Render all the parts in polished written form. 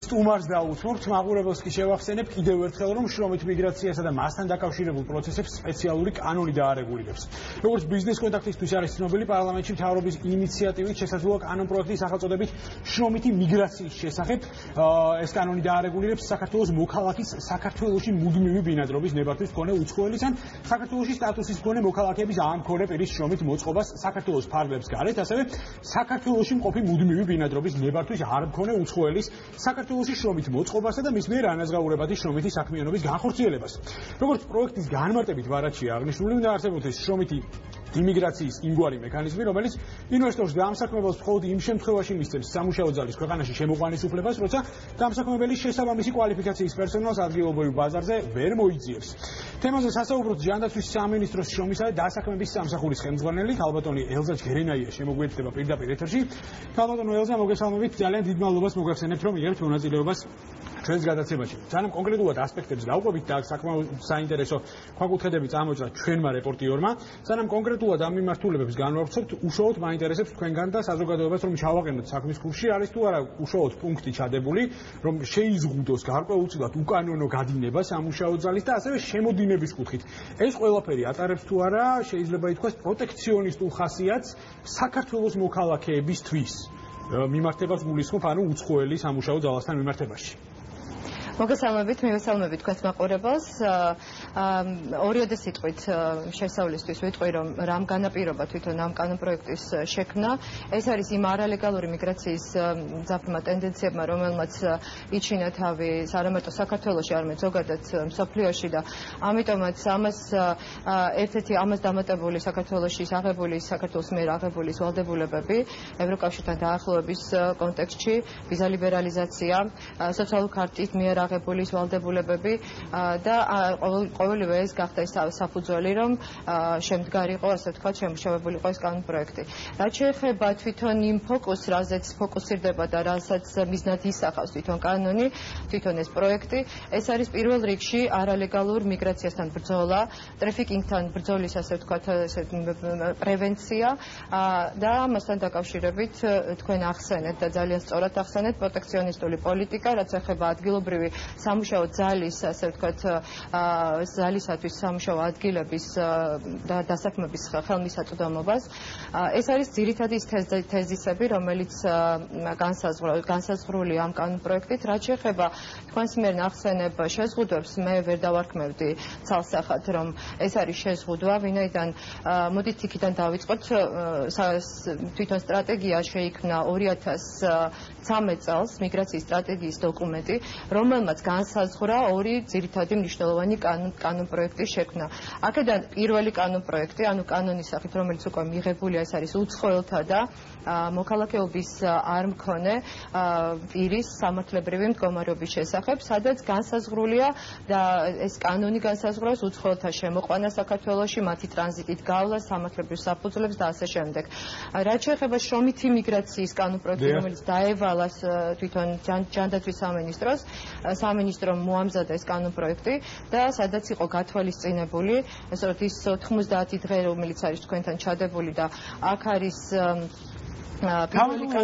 სტუმარს დაუთმობთ, მაყურებელს კი შევახსენებ კიდევ ერთხელ, რომ შრომით მიგრაციასა და მასთან დაკავშირებულ პროცესებს სპეციალური კანონი დაარეგულირებს. როგორც ბიზნეს კონტაქტისთვის არის ცნობილი, პარლამენტში მთავრობის ინიციატივით შესაძლოა კანონპროექტის სახელწოდებით შრომითი მიგრაციის შესახებ. ეს კანონი დაარეგულირებს საქართველოს მოქალაქის საქართველოში მუდმივი ბინადრობის ნებართვის მქონე უცხოელის ან საქართველოში სტატუსის მქონე მოქალაქეების ამ მქონე პირის შრომით მოწყობას საქართველოს ფარგლებს გარეთ, ასევე საქართველოში მყოფი მუდმივი ბინადრობის ნებართვის არ მქონე უცხოელის საქართველოში შრომით მოწყობასა და მის მიერ ანაზღაურებადი შრომითი საქმიანობის განხორციელებას. როგორც პროექტის განმარტებით ვარაჩია აღნიშნული, უნდა არსებობდეს შრომითი იმიგრაციის იმგვარი მექანიზმი, რომელიც ინვესტორს დაამსაქმებელს მხოლოდ იმ შემთხვევაში მისცემს სამუშაო ძალის ქვეყანაში შემოყვანის უფლებას, როცა დამსაქმებელი შესაბამისი კვალიფიკაციის პერსონალს ადგილობრივ ბაზარზე ვერ მოიძიებს. თემაზე სასაუბროთ ჯანდაცვის სამინისტროს შრომისა და დასაქმების სამსახურის ხელმძღვანელი ქალბატონი ელზა ჯგერენაია შემოგვიერთდება პირდაპირ ეთერში. ქალბატონო ელზა, მოგესალმებით, ძალიან დიდ მადლობას მოგახსენებთ, რომ იღებთ მონაწილეობას ჩვენს გადაცემაში. ძალიან კონკრეტულად ასპექტებს დავყვებით და საკმაოდ საინტერესო ქვაკუთხედები წამოჭრა ჩვენმა რეპორტიორმა. ძალიან კონკრეტულად ამ მიმართულებებს განვავრცობთ, უშუალოდ მაინტერესებს თქვენგან და საზოგადოებას, რომ ჩავაყენოთ საქმის კურსში, არის თუ არა უშუალოდ პუნქტი ჩადებული, რომ შეიზღუდოს გარკვეულწილად უკანონო გადინება სამუშაო ძალის და ასევე შემოდინების კუთხით. ეს ყველაფერი ატარებს თუ არა, შეიძლება ითქვას, პროტექციონისტულ ხასიათს საქართველოს მოქალაქეებისთვის. მიმართებას გულისხმობ, ანუ უცხოელი სამუშაო ძალასთან მიმართებაში. მოგესალმებით, მივესალმებით თქვენს მაყურებელს. ორიოდე სიტყვით შესავლისთვის ვიტყვი, რომ რამ განაპირობა თვითონ ამ კანონპროექტის შექმნა. ეს არის იმ არალეგალური მიგრაციის ძაფრმა ტენდენციებმა, რომელმაც იჩინა თავი არამარტო საქართველოში, არამედ ზოგადად მსოფლიოში და ამიტომაც ამას ერთ-ერთი ამას დამატებული საქართველოში აღებული საქართველოს მიერ აღებული ვალდებულებები ევროკავშირთან დაახლოების კონტექსტში, ვიზა ლიბერალიზაცია, სოციალური ქარტით მიერ აღებული ვალდებულებები და ყოველივე ეს გახდა ის საფუძველი, რომ შემდგარიყო, ასე ვთქვათ, შემუშავებულიყო ეს კანონპროექტი. რაც შეეხება თვითონ იმ ფოკუსს, რაზეც ფოკუსირდება და რასაც მიზნად ისახავს თვითონ კანონი, თვითონ ეს პროექტი, ეს არის პირველ რიგში არალეგალურ მიგრაციასთან ბრძოლა, ტრაფიკინგთან ბრძოლის, ასე ვთქვათ, პრევენცია და ამასთან დაკავშირებით თქვენ ახსენეთ და ძალიან სწორად ახსენეთ პროტექციონისტული პოლიტიკა, რაც ეხება ადგილობრივი სამუშაო ძალის, ასე ვთქვათ, ძალისათვის სამუშაო ადგილების და დასაქმების ხელმისაწვდომობას. ეს არის ძირითადი თეზისები, რომელიც განსაზღვრული ამ კანონპროექტით. რაც შეეხება თქვენს მიერ ახსენებ შეზღუდვებს, მე ვერ დავარქმევდი ცალსახად, რომ ეს არის შეზღუდვა, ვინაიდან მოდით იქიდან დავიწყოთ. თვითონ სტრატეგია შეიქმნა 2013 წელს, მიგრაციის სტრატეგიის დოკუმენტი, რომელმაც განსაზღვრა ორი ძირითადი მნიშვნელოვანი კანონპროექტის შექმნა. აქედან პირველი კანონპროექტი, ანუ კანონის სახით, რომელიც უკვე მიღებულია, ეს არის უცხოელთა და მოქალაქეობის არ მქონე პირის სამართლებრივი მდგომარეობის შესახებ, სადაც განსაზღვრულია და ეს კანონი განსაზღვრავს უცხოელთა შემოყვანა საქართველოში, მათი ტრანზიტით გავლა, სამართლებრივ საფუძვლებს და ასე შემდეგ. რაც შეეხება შრომითი მიგრაციის კანონპროექტი, რომელიც დაევალა თვითონ ჯანდაცვის სამინისტროს, სამინისტრომ მოამზადა ეს კანონპროექტი და სადაც იყო გათვალისწინებული, ესეთ ის 90 დღე, რომელიც არის თქვენთან ჩადებული და აქ არის ქალბატონო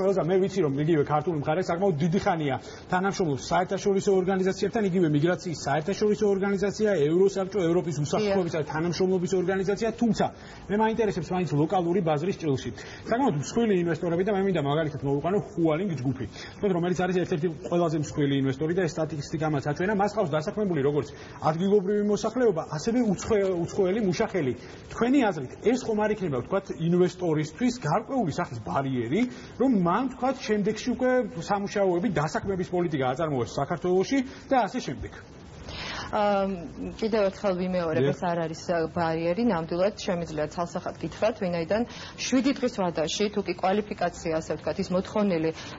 ელზა, მე ვიცი, რომ იგივე ქართული მხარე საკმაოდ დიდი ხანია თანამშრომლობს საერთაშორისო ორგანიზაციებთან, იგივე მიგრაციის საერთაშორისო ორგანიზაცია, ევროსაბჭო, ევროპის უსაფრთხოების და თანამშრომლობის ორგანიზაცია, თუმცა მე მაინტერესებს მაინც ლოკალური ბაზრის ჭრილში. საკმაოდ მსხვილი ინვესტორები და მე მინდა მაგალითად მოვიყვანო ჰუალინგ ჯგუფი, რომელიც არის ერთ-ერთი ყველაზე მსხვილი ინვესტორი და ეს სტატისტიკამაც აჩვენა, მას ყავს დასაქმებული როგორც ადგილობრივი მოსახლეობა, ასევე უცხოელი მუშახელი. თქვენი აზრით, ეს ხომ არ იქნება, ვთქვათ, ინვესტორისთვის გარკვეული სახის ბარიერი, რომ მან თქვათ შემდეგში უკვე სამუშაოები დასაქმების პოლიტიკა აწარმოებს საქართველოში და ასე შემდეგ. კიდევ ერთხელ ვიმეორებ, ეს არ არის ბარიერი, ნამდვილად შემიძლია ცალსახად გითხრათ, ვინაიდან 7 დღის ვადაში თუ კი კვალიფიკაცია, ასე ვთქვათ,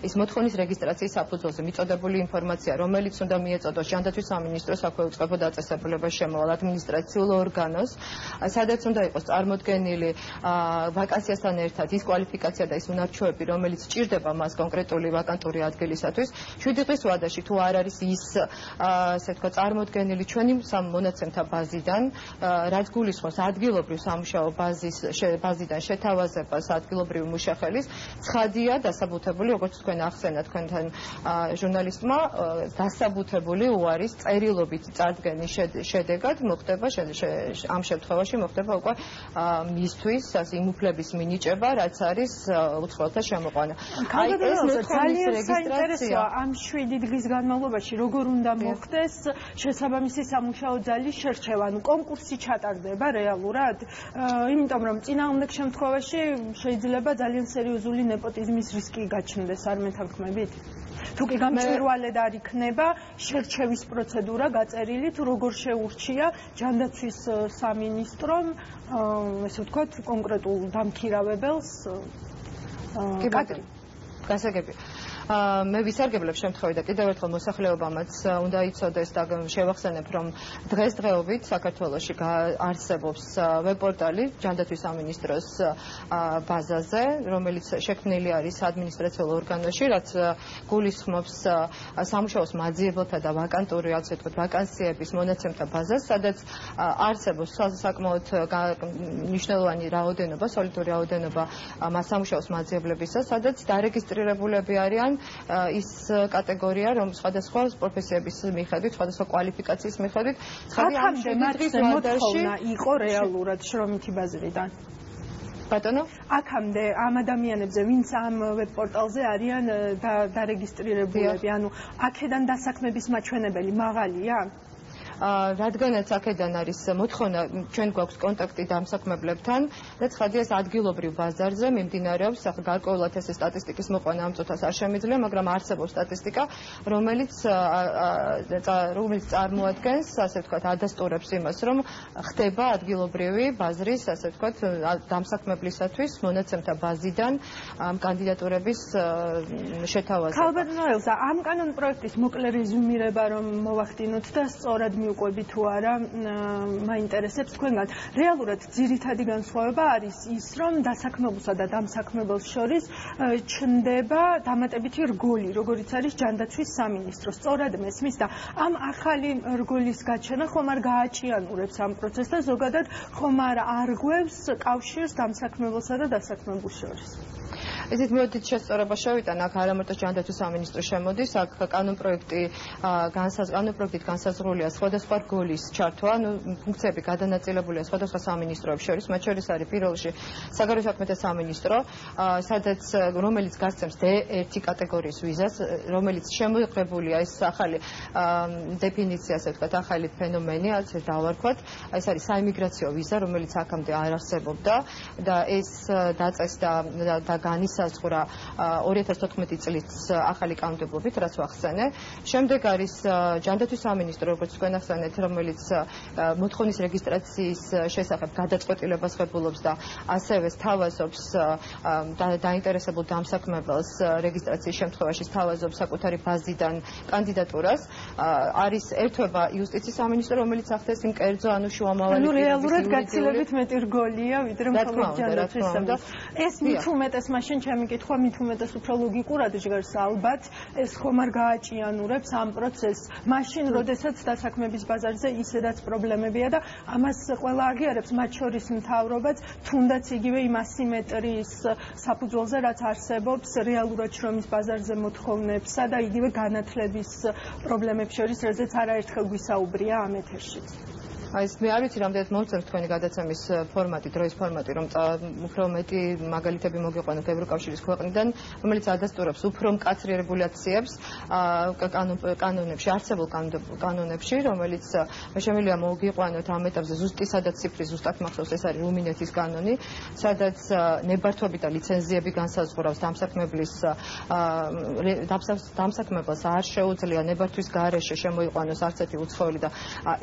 ის მოთხოვნის რეგისტრაციის საფუძველზე მიწოდებული ინფორმაცია, რომელიც უნდა მიეწოდოს ჯანდაცვის სამინისტროს, აქვე უწყებო დაწესებულებას შემოვალ ადმინისტრაციულ ორგანოს, სადაც უნდა იყოს წარმოდგენილი ვაკანსიასთან ერთად ის კვალიფიკაცია და ის უნარჩვევები, რომელიც სჭირდება მას კონკრეტული ვაკანტური ადგილისათვის. 7 დღის ვადაში თუ არ არის ის, ასე ვთქვათ, წარმოდგენილი მოხსნილი ჩვენი მონაცემთა ბაზიდან, რაც გულისხმობს ადგილობრივ სამუშაო ბაზიდან შეთავაზებას ადგილობრივი მუშახელის, ცხადია დასაბუთებული, როგორც თქვენ ახსენეთ თქვენთან ჟურნალისტმა, დასაბუთებული უარის წერილობით წარდგენის შედეგად მოხდება ამ შემთხვევაში მოხდება უკვე მისთვის იმ უფლების მინიჭება, რაც არის უცხოელთა შემოყვანა. აი ეს ძალიან საინტერესოა ამ 7 დღის განმავლობაში როგორ უნდა მოხდეს შესაბამისი სამუშაო ძალის შერჩევა, ანუ კონკურსი ჩატარდება რეალურად, იმიტომ რომ წინააღმდეგ შემთხვევაში შეიძლება ძალიან სერიოზული ნეპოტიზმის რისკი გაჩნდეს, არ მეთანხმებით? თუ კი გამჭვირვალედ არ იქნება შერჩევის პროცედურა გაწერილი, თუ როგორ შეურჩია ჯანდაცვის სამინისტრომ, ესე ვთქვათ, კონკრეტულ დამქირავებელს კადრი. გასაგები. მე ვისარგებლებ შემთხვევით და კიდევ ერთხელ მოსახლეობამაც უნდა იცოდეს და შევახსენებ, რომ დღესდღეობით საქართველოში არსებობს ვებ-პორტალი ჯანდაცვის სამინისტროს ბაზაზე, რომელიც შექმნილი არის ადმინისტრაციულ ორგანოში, რაც გულისხმობს სამუშაოს მაძიებელთა და ვაკანტური, ასე ვთქვათ, ვაკანსიების მონაცემთა ბაზას, სადაც არსებობს საკმაოდ მნიშვნელოვანი რაოდენობა, სოლიდური რაოდენობა სამუშაოს მაძიებლებისა, სადაც დარეგისტრირებულები არიან ის კატეგორია, რომ სხვადასხვა პროფესიების მიხედვით, სხვადასხვა კვალიფიკაციის მიხედვით, ცხადია მოთხოვნა იყო რეალურად შრომითი ბაზრიდან. ბატონო, აქამდე ამ ადამიანებზე, ვინც ამ ვებ-პორტალზე არიან დარეგისტრირებულები, ანუ აქედან დასაქმების მაჩვენებელი მაღალია? რადგანაც აქედან არის მოთხოვნა, ჩვენ გვაქვს კონტაქტი დამსაქმებლებთან და ცხადია ეს ადგილობრივ ბაზარზე მიმდინარეობს, გარკვეულად ეს სტატისტიკის მოყვანა ამ წუთას არ შემიძლია, მაგრამ არსებობს სტატისტიკა, რომელიც წარმოადგენს, ასე ვთქვათ, ადასტურებს იმას, რომ ხდება ადგილობრივი ბაზრის, ასე ვთქვათ, დამსაქმებლისათვის მონაცემთა ბაზიდან ამ კანდიდატურების შეთავაზება. ქალბატონო ელზა, ამ კანონ პროექტის მოკლე რეზუმირება რომ მოვახდინოთ და სწორად მიუყვები თუ არა, მაინტერესებს თქვენგან. რეალურად ძირითადი განსხვავება არის ის, რომ დასაქმებულსა და დამსაქმებელს შორის ჩნდება დამატებითი რგოლი, როგორიც არის ჯანდაცვის სამინისტრო. სწორად მესმის და ამ ახალი რგოლის გაჩენა ხომ არ გააჭიანურებს ამ პროცესს და ზოგადად ხომ არ არღვევს კავშირს დამსაქმებელსა და დასაქმებულს შორის. ესეთ მოდით შესწორება შევიტან, აქ არამარტო ჯანდაცვის სამინისტრო შემოდის, აქ კანონპროექტით განსაზღვრულია სხვადასხვა რგოლის ჩართვა, ფუნქციები გადანაწილებულია სხვადასხვა სამინისტროებს შორის, მათ შორის არის პირველში საგარეო საქმეთა სამინისტრო, რომელიც გასცემს D1 კატეგორიის ვიზას, რომელიც შემოიღებულია ეს ახალი დეფინიცია, ასე ვთქვათ, ახალი ფენომენი, ასე დავარქვათ, ეს არის საიმიგრაციო ვიზა, რომელიც აქამდე არ არსებობდა და ეს დაწესდა და განისაზღვრა 2014 წლის ახალი კანონმდებლობით, რაც ვახსენე. შემდეგ არის ჯანდაცვის სამინისტრო, როგორც თქვენ ახსენეთ, რომელიც მოთხოვნის რეგისტრაციის შესახებ გადაწყვეტილებას ღებულობს და ასევე სთავაზობს დაინტერესებულ დამსაქმებელს რეგისტრაციის შემთხვევაში სთავაზობს საკუთარი ბაზიდან კანდიდატურას. არის ერთვება იუსტიციის სამინისტრო, რომელიც ახდენს იმ კერძო, ანუ შუამავალი პირების რეალურად გაცილებით მეტი რგოლია, ვიდრე მხოლოდ ჯანდაცვის სამინისტრო. ეს მით უმეტეს მაშინ ჩემი კითხვა მით უმეტეს უფრო ლოგიკურად ჟღერს ალბათ, ეს ხომ არ გააჭიანურებს ამ პროცესს. მაშინ, როდესაც დასაქმების ბაზარზე ისედაც პრობლემებია და ამას ყველა აღიარებს, მათ შორის მთავრობაც, თუნდაც იგივე იმ ასიმეტრიის საფუძველზე, რაც არსებობს რეალურად შრომის ბაზარზე მოთხოვნებსა და იგივე განათლების პრობლემებს შორის, რაზეც არაერთხელ გვისაუბრია ამ ეთერშიც. აი ეს მე არ ვიცი რამდენად მომწონს თქვენი გადაცემის ფორმატი, დროის ფორმატი, რომ უფრო მეტი მაგალითები მოგიყვანოთ ევროკავშირის ქვეყნიდან, რომელიც ადასტურებს უფრო მკაცრი რეგულაციებს კანონებში, არსებულ კანონებში, რომელიც შემიძლია მოგიყვანოთ ამ ეტაპზე ზუსტი სადაც ციფრი ზუსტად მახსოვს, ეს არის რუმინეთის კანონი, სადაც ნებართვები და ლიცენზიები განსაზღვრავს დამსაქმებელს არ შეუძლია ნებართვის გარეშე შემოიყვანოს არც ერთი უცხოელი და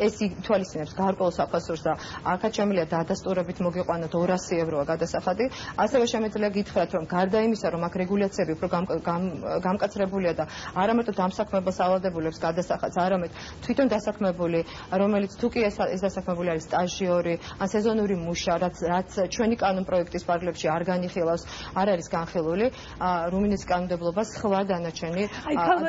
ეს ითვალისწინებს გარკვეულ საფასურს და აქაც შემიძლია დადასტურებით მოგიყვანოთ 200 ევროა გადასახადი. ასევე შემიძლია გითხრათ, რომ გარდა იმისა, რომ აქ რეგულაციები უფრო გამკაცრებულია და არა მარტო დამსაქმებელს ავალდებულებს გადასახადს, არამედ თვითონ დასაქმებული, რომელიც თუ კი ეს დასაქმებული არის სტაჟიორი ან სეზონური მუშა, რაც ჩვენი კანონპროექტის ფარგლებში არ განიხილავს, არ არის განხილული, რუმინეთის კანონმდებლობა სხვა დანარჩენი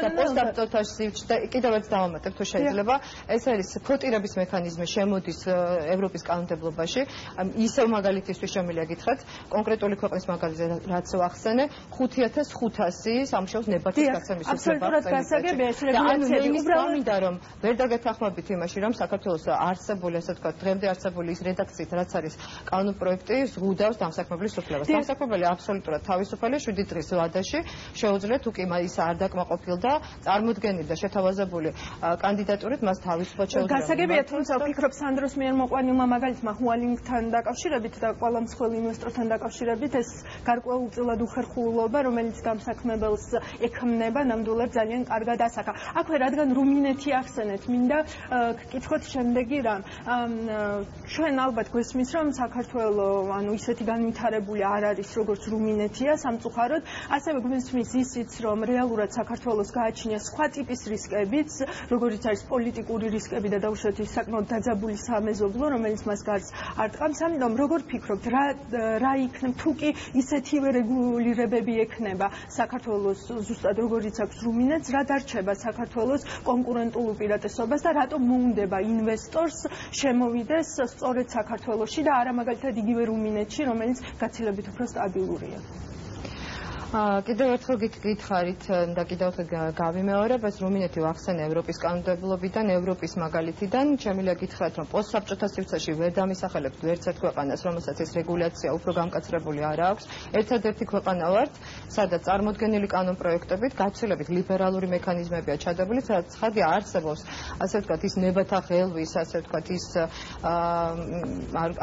და პოსტაპტოთაში და კიდევ ერთ დავამატებ თუ შეიძლება, ეს არის კვოტირების მექანიზმი შემოდის ევროპის კანონმდებლობაში, ისევ მაგალითისთვის შემიძლია გითხრათ, კონკრეტული ქვეყნის მაგალითზე რაც ვახსენე, 5500 სამუშაოს ნებართვის გაცემის უფლება. მინდა რომ ვერ დაგეთანხმებით იმაში, რომ საქართველოს არსებული, ასე ვთქვათ, დღემდე არსებული ის რედაქციით, რაც არის კანონპროექტი, ზღუდავს დამსაქმებლის უფლებას. დამსაქმებელი აბსოლუტურად თავისუფალი 7 დღის ვადაში შეუძლია თუ კი ის არ დაკმაყოფილდა, წარმოდგენილ და შეთავაზებული კანდიდატურით მას თავისუფლად შეუძლია. გასაგებია, თუმცა ვფიქრობ სანდროს მიერ მოყვანილმა მაგალითმა ჰუალინგთან დაკავშირებით და ყველა მსხვილ ინვესტორთან დაკავშირებით ეს გარკვეულწილად უხერხულობა, რომელიც დამსაქმებელს ექმნება, ნამდვილად ძალიან კარგად ასახა. აქვე რადგან რუმინეთი ახსენეთ, მინდა გკითხოთ შემდეგი რამ. ჩვენ ალბათ გვესმის, რომ საქართველოს ანუ ისეთი განვითარებული არ არის, როგორც რუმინეთია სამწუხაროდ, ასევე გვესმის ისიც, რომ რეალურად საქართველოს გააჩნია სხვა ტიპის რისკებიც, როგორიც არის პოლიტიკური რისკები და დაუშვათ ის საკმაოდ დაძაბული სამეზობლო, რომელიც მას გარს არ ტყამს. ამიტომ როგორ ფიქრობთ, რა იქნება თუ კი ისეთივე რეგულირებები ექნება საქართველოს ზუსტად როგორიც აქვს რუმინეთს, რა დარჩება საქართველოს კონკურენტულ უპირატესობას და რატომ მოუნდება ინვესტორს შემოვიდეს სწორედ საქართველოში და არა მაგალითად იგივე რუმინეთში, რომელიც გაცილებით უფრო სტაბილურია. კიდევ ერთხელ გითხარით და კიდევ ერთხელ გავიმეორებ, ეს რუმინეთი ვახსენე ევროპის კანონმდებლობიდან, ევროპის მაგალითიდან. შემიძლია გითხრათ, რომ პოსტსაბჭოთა სივრცეში ვერ დამისახელებთ ვერც ერთ ქვეყანას, რომელსაც ეს რეგულაცია უფრო გამკაცრებული არ აქვს. ერთადერთი ქვეყანა ვართ, სადაც წარმოდგენილი კანონპროექტებით გაცილებით ლიბერალური მექანიზმებია ჩადებული, სადაც ხარგია არსებობს, ასე ვთქვათ, ის ნებათა ხელვის, ასე ვთქვათ, ის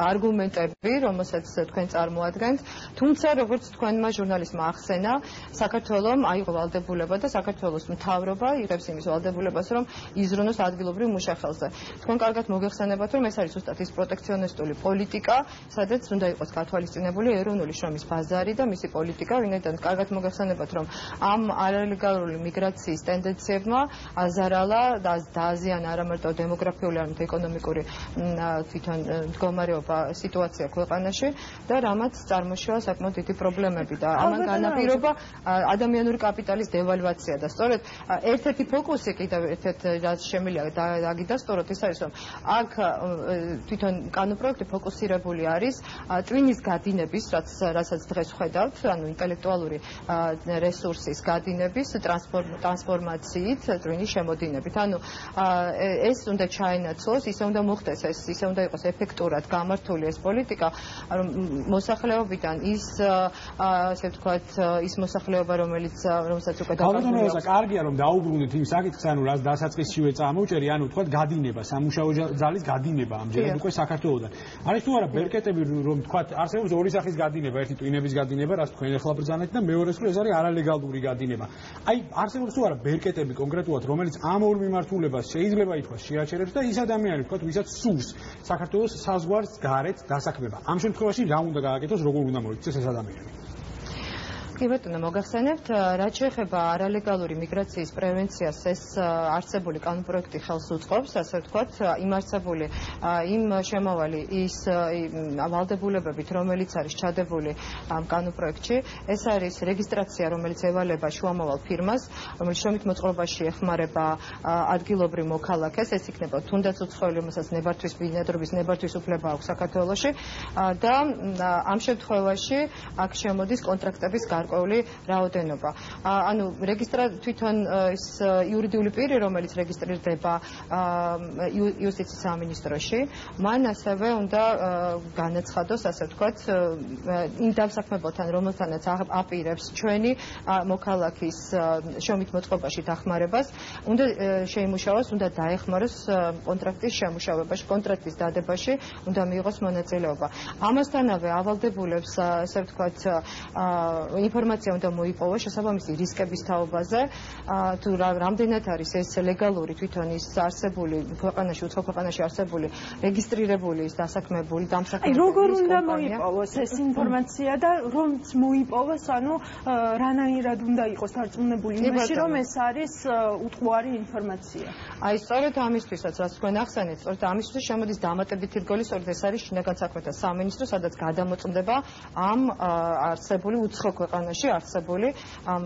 არგუმენტები, რომელსაც თქვენ წარმოადგენთ. თუმცა, როგორც თქვენმა ჟურნალისტმა ახსენა, საქართველოს აიღო ვალდებულება და საქართველოს მთავრობა იღებს იმის ვალდებულებას, რომ იზრუნოს ადგილობრივ მუშახელზე. თქვენ კარგად მოგეხსენებათ, რომ ეს არის ზუსტად ის პროტექციონისტული პოლიტიკა, სადაც უნდა იყოს გათვალისწინებული ეროვნული შრომის ბაზარი და მისი პოლიტიკა, ვინაიდან კარგად მოგეხსენებათ, რომ ამ არალეგალური მიგრაციის ტენდენციებმა აზარალა და დააზიანა არა მარტო დემოგრაფიული, არამედ ეკონომიკური თვითონ მდგომარეობა, სიტუაცია ქვეყანაში და რამაც წარმოშვა საკმაოდ დიდი პრობლემები და ამან განაპირობა ადამიანური კაპიტალის დევალვაცია და სწორედ ერთ-ერთი ფოკუსი კიდევ ერთ-ერთი რაც შემიძლია დაგიდასტუროთ ის არის რომ აქ თვითონ კანონპროექტი ფოკუსირებული არის ტვინის გადინების რასაც დღეს ხედავთ ანუ ინტელექტუალური რესურსის გადინების ტრანსფორმაციით ტვინის შემოდინებით ანუ ეს უნდა ჩაენაცვლოს ისე უნდა მოხდეს ეს ისე უნდა იყოს ეფექტურად გამართული ეს პოლიტიკა რომ მოსახლეობიდან ის ასე ვთქვათ ის მოსახლეობა რომელსაც უკვე დაკავშირებულია კარგია რომ დაუბრუნდით იმ საკითხს ანუ რაც დასაწყისშივე წამოვჭერი ანუ ვთქვათ გადინება სამუშაო ძალის გადინება ამჯერად უკვე საქართველოსთან არის თუ არა ბერკეტები რომ ვთქვათ არსებობს ორი სახის გადინება ერთი ტვინების გადინება რაც თქვენ ახლა ბრძანეთ და მეორე მხრივ ეს არის არალეგალური გადინება აი არსებობს თუ არა ბერკეტები კონკრეტულად რომელიც ამ ორ მიმართულებას შეიძლება ითქვას შეაჩერებს და ის ადამიანი ვთქვათ ვისაც სურს საქართველოს საზღვარს გარეთ დასაქმება ამ შემთხვევაში რა უნდა გააკეთოს როგორ უნდა მოიქცეს ეს ადამიანი კი ბატონო მოგახსენებთ რაც შეეხება არალეგალური მიგრაციის პრევენციას ეს არსებული კანონპროექტი ხელს უწყობს ასე ვთქვათ იმ არსებული იმ შემავალი ის ვალდებულებებით რომელიც არის ჩადებული ამ კანონპროექტში ეს არის რეგისტრაცია რომელიც ევალება შუამავალ ფირმას რომელიც შრომით მოწყობაში ეხმარება ადგილობრივ მოქალაქეს ეს იქნება თუნდაც უცხოელი რომელსაც ნებართვის ბინადრობის ნებართვის უფლება აქვს საქართველოში და ამ შემთხვევაში აქ შემოდის კონტრაქტების გარკვეული რაოდენობა. ანუ თვითონ ის იურიდიული პირი, რომელიც რეგისტრირდება იუსტიციის სამინისტროში, მან ასევე უნდა განაცხადოს, ასე ვთქვათ, იმ დამსაქმებელთან, რომელთანაც აპირებს ჩვენი მოქალაქის შრომით მოწყობაში დახმარებას, უნდა შეიმუშაოს, უნდა დაეხმაროს კონტრაქტის შემუშავებაში, კონტრაქტის დადებაში, უნდა მიიღოს მონაწილეობა. ამასთანავე ავალდებულებს, ასე ვთქვათ, ინფორმაცია უნდა მოიპოვოს შესაბამისი რისკების თაობაზე, თუ რამდენად არის ეს ლეგალური თვითონ ის არსებული ქვეყანაში, უცხო ქვეყანაში არსებული რეგისტრირებული ის დასაქმებული დამსაქმებელი როგორ უნდა მოიპოვოს ეს ინფორმაცია და რომც მოიპოვოს, ანუ რანაირად უნდა იყოს დარწმუნებული იმაში, რომ ეს არის უტყუარი ინფორმაცია. აი სწორედ ამისთვისაც, რაც თქვენ ახსენეთ, სწორედ ამისთვის შემოდის დამატებითი რგოლი, სწორედ ეს არის შინაგან საქმეთა სამინისტრო, სადაც გადამოწმდება ამ არსებული უცხო ქვეყანაში არსებული ამ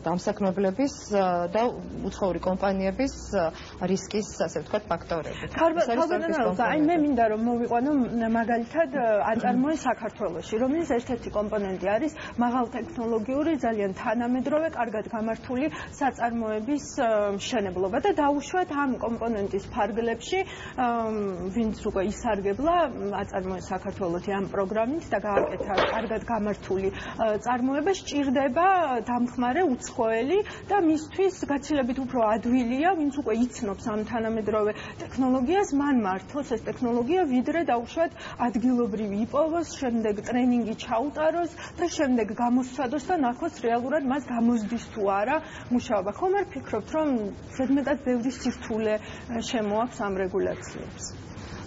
დამსაქმებლების და უცხოური კომპანიების რისკის, ასე ვთქვათ, ფაქტორები. აი მე მინდა რომ მოვიყვანო მაგალითად აწარმოე საქართველოში, რომლის ერთ-ერთი კომპონენტი არის მაღალტექნოლოგიური, ძალიან თანამედროვე, კარგად გამართული საწარმოების მშენებლობა და დაუშვათ ამ კომპონენტის ფარგლებში, ვინც უკვე ისარგებლა აწარმოე საქართველოში ამ პროგრამით და გააკეთა კარგად გამართული წარმოება, სჭირდება დამხმარე უცხოელი და მისთვის გაცილებით უფრო ადვილია, ვინც უკვე იცნობს ამ თანამედროვე ტექნოლოგიას, მან მართოს ეს ტექნოლოგია, ვიდრე დაუშვათ ადგილობრივი იპოვოს, შემდეგ ტრენინგი ჩაუტაროს და შემდეგ გამოსცადოს და ნახოს რეალურად მას გამოსდის თუ არა მუშაობა. ხომ არ ფიქრობთ, რომ ზედმეტად ბევრი სირთულე შემოაქვს ამ რეგულაციებს?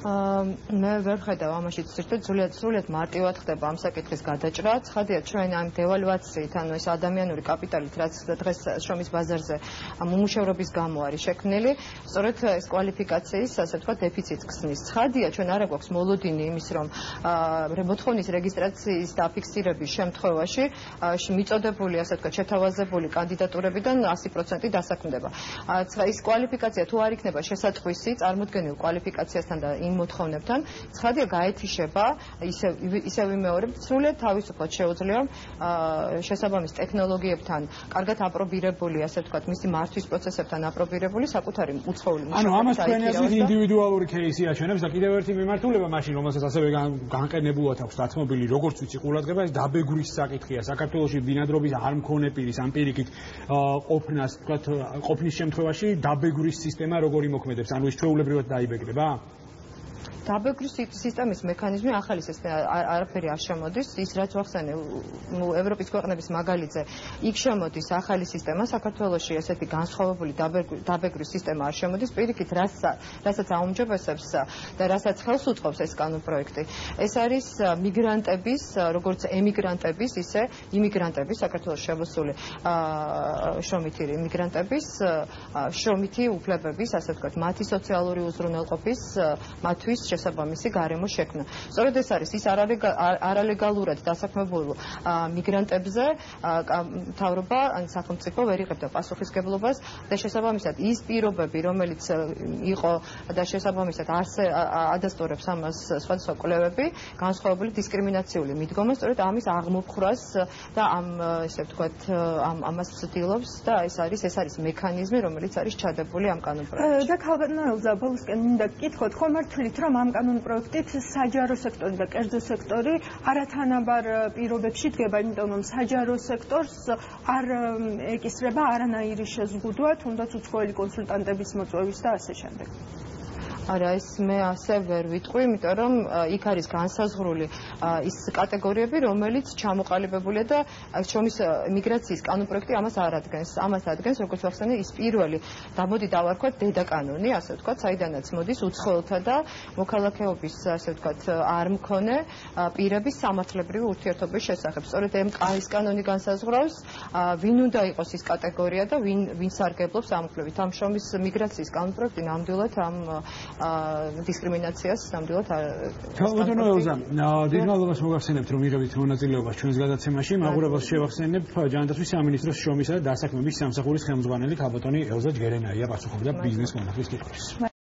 მე ვერ ხედავ ამაში სრულად მარტივად ხდება ამ საკითხის გადაჭრა. ცხადია, ჩვენ ამ დევალვაციით, ანუ ეს ადამიანური კაპიტალით, რაც დღეს შრომის ბაზარზე მომუშავების გამო არის შექმნილი, სწორედ ეს კვალიფიკაციის, ასე ვთქვათ, დეფიციტს ქსნის. ცხადია, ჩვენ არ აქვს მოლოდინი იმის, რომ მოთხოვნის რეგისტრაციის და აფიქსირების შემთხვევაში მიწოდებული, ასე ვთქვათ, შეთავაზებული კანდიდატურებიდან 100% დასაქმდება. ის კვალიფიკაცია თუ არ იქნება შესატყვისი წარმოდგენილ კვალიფიკაციასთან და იმ მოთხოვნებთან, ცხადია გაეთიშება, ისევ იმეორებ, სრულად თავისუფლად შეუძლია შესაბამის ტექნოლოგიებთან, კარგად აპრობირებული, ასე ვთქვათ, მისი მართვის პროცესებთან აპრობირებული საკუთარი უცხოელი მუშაობა. ანუ ამას თქვენ ასეთ ინდივიდუალური кейსი აჩვენებს და კიდევ ერთი მიმართულება მაშინ, რომელსაც ასევე განყენებულად აქვს დათმობილი, როგორც ვიცი ყურადღება, ეს დაბეგვრის საკითხია. საქართველოში ბინადრობის არ მქონე პირის ამ პირიქით ყოფნას, ვთქვათ, ყოფნის შემთხვევაში დაბეგრის სისტემა როგორი მოქმედებს? ანუ ის ჩვეულებრივად დაიბეგრება? დაბეგრის სისტემის მექანიზმი ახალი არაფერი არ შემოდის, ის რაც ვახსენე ევროპის ქვეყნების მაგალითზე, იქ შემოდის ახალი სისტემა, საქართველოში ესეთი განსხვავებული დაბეგრის სისტემა არ შემოდის, პირიქით რასაც აუმჯობესებს და რასაც ხელს უწყობს ეს კანონპროექტი. ეს არის მიგრანტების, როგორც ემიგრანტების, ისე იმიგრანტების, საქართველოში შემოსული შრომითი იმიგრანტების, შრომითი უფლებების, ასე ვთქვათ, მათი სოციალური უზრუნველყოფის, მათთვის შესაბამისი გარემო შექმნა. სწორედ ეს არის ის არალეგალურად დასაქმებულ მიგრანტებზე მთავრობა ან სახელმწიფო ვერ იღებდა პასუხისგებლობას და შესაბამისად ის პირობები, რომელიც იყო და შესაბამისად ადასტურებს ამას სხვადასხვა კვლევები, განსხვავებული დისკრიმინაციული მიდგომა, სწორედ ამის აღმოფხვრას და ამ ესე ვთქვათ, ამას ცდილობს და ეს არის მექანიზმი, რომელიც არის ჩადებული ამ კანონპროექტში. და ქალბატონო ელზა, ბოლოსკენ მინდა გკითხოთ, ხომ მართლით რომ ამ კანონპროექტით საჯარო სექტორი და კერძო სექტორი არათანაბარ პირობებში დგება, იმიტომ რომ საჯარო სექტორს არ ეკისრება არანაირი შეზღუდვა, თუნდაც უცხოელი კონსულტანტების მოწვევის და ასე შემდეგ. არა, ეს მე ასე ვერ ვიტყვი, იმიტომ რომ იქ არის განსაზღვრული ის კატეგორიები, რომელიც ჩამოყალიბებულია და შრომის მიგრაციის კანონპროექტი ამას არ ადგენს. ამას ადგენს, როგორც ვახსენე, ის პირველი, მოდი დავარქვათ დედა კანონი, ასე ვთქვათ, საიდანაც მოდის უცხოელთა და მოქალაქეობის, ასე ვთქვათ, არ მქონე პირების სამართლებრივი ურთიერთობის შესახებ. სწორედ ეს კანონი განსაზღვრავს, ვინ უნდა იყოს ის კატეგორია და ვინ სარგებლობს ამ კვლევით. ამ შრომის მიგრაციის კანონპროექტი ნამდვილად ამ დისკრიმინაციას ნამდვილად ქალბატონო ელზა, დიდ მადლობას მოგახსენებთ, რომ იღებთ მონაწილეობას ჩვენს გადაცემაში. მაყურებელს შევახსენებ ჯანდაცვის სამინისტროს შრომისა და დასაქმების სამსახურის ხელმძღვანელი ქალბატონი ელზა ჯგერენაია პასუხობდა ბიზნეს მონახვის კითხვებს.